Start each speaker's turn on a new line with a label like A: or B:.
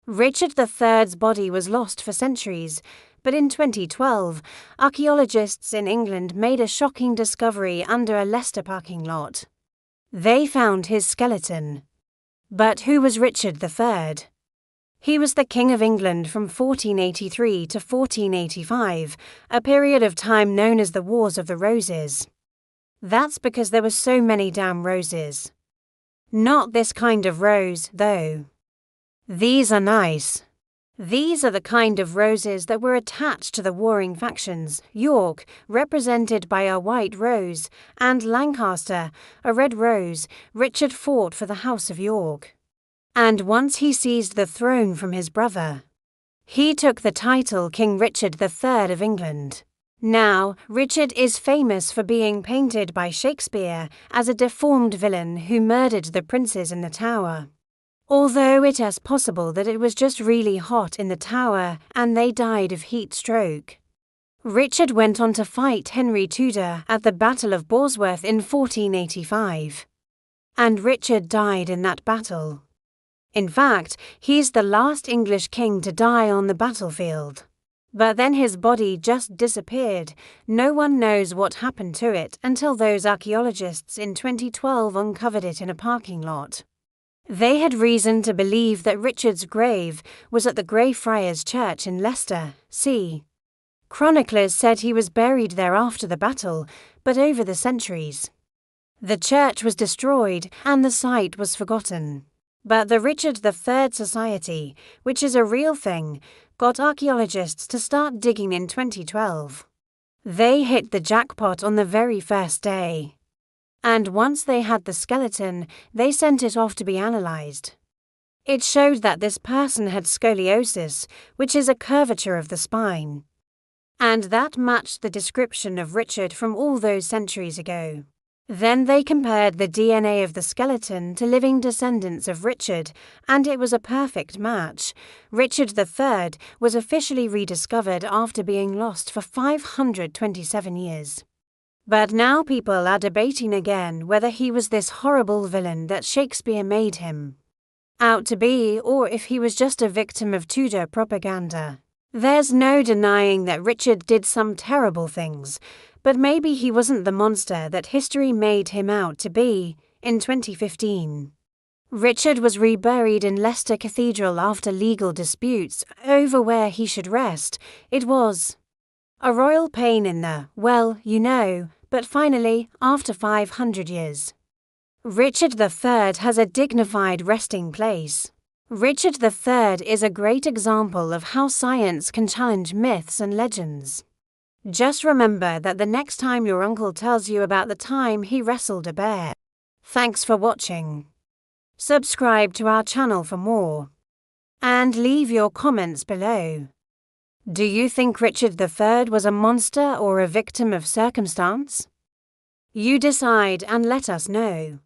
A: Richard III's body was lost for centuries, but in 2012, archaeologists in England made a shocking discovery under a Leicester parking lot. They found his skeleton. But who was Richard III? He was the King of England from 1483 to 1485, a period of time known as the Wars of the Roses. That's because there were so many damn roses. Not this kind of rose, though. These are nice. These are the kind of roses that were attached to the warring factions: York, represented by a white rose, and Lancaster, a red rose. Richard fought for the House of York. And once he seized the throne from his brother, he took the title King Richard III of England. Now, Richard is famous for being painted by Shakespeare as a deformed villain who murdered the princes in the Tower. Although it is possible that it was just really hot in the Tower and they died of heat stroke. Richard went on to fight Henry Tudor at the Battle of Bosworth in 1485. And Richard died in that battle. In fact, he's the last English king to die on the battlefield. But then his body just disappeared. No one knows what happened to it until those archaeologists in 2012 uncovered it in a parking lot. They had reason to believe that Richard's grave was at the Greyfriars Church in Leicester, c. Chroniclers said he was buried there after the battle, but over the centuries. The church was destroyed and the site was forgotten. But the Richard III Society, which is a real thing, got archaeologists to start digging in 2012. They hit the jackpot on the very first day. And once they had the skeleton, they sent it off to be analysed. It showed that this person had scoliosis, which is a curvature of the spine. And that matched the description of Richard from all those centuries ago. Then they compared the DNA of the skeleton to living descendants of Richard, and it was a perfect match. Richard III was officially rediscovered after being lost for 527 years. But now people are debating again whether he was this horrible villain that Shakespeare made him out to be, or if he was just a victim of Tudor propaganda. There's no denying that Richard did some terrible things, but maybe he wasn't the monster that history made him out to be. In 2015, Richard was reburied in Leicester Cathedral after legal disputes over where he should rest. It was a royal pain in the, well, you know, but finally, after 500 years, Richard III has a dignified resting place. Richard III is a great example of how science can challenge myths and legends. Just remember that the next time your uncle tells you about the time he wrestled a bear. Thanks for watching. Subscribe to our channel for more. And leave your comments below. Do you think Richard III was a monster or a victim of circumstance? You decide and let us know.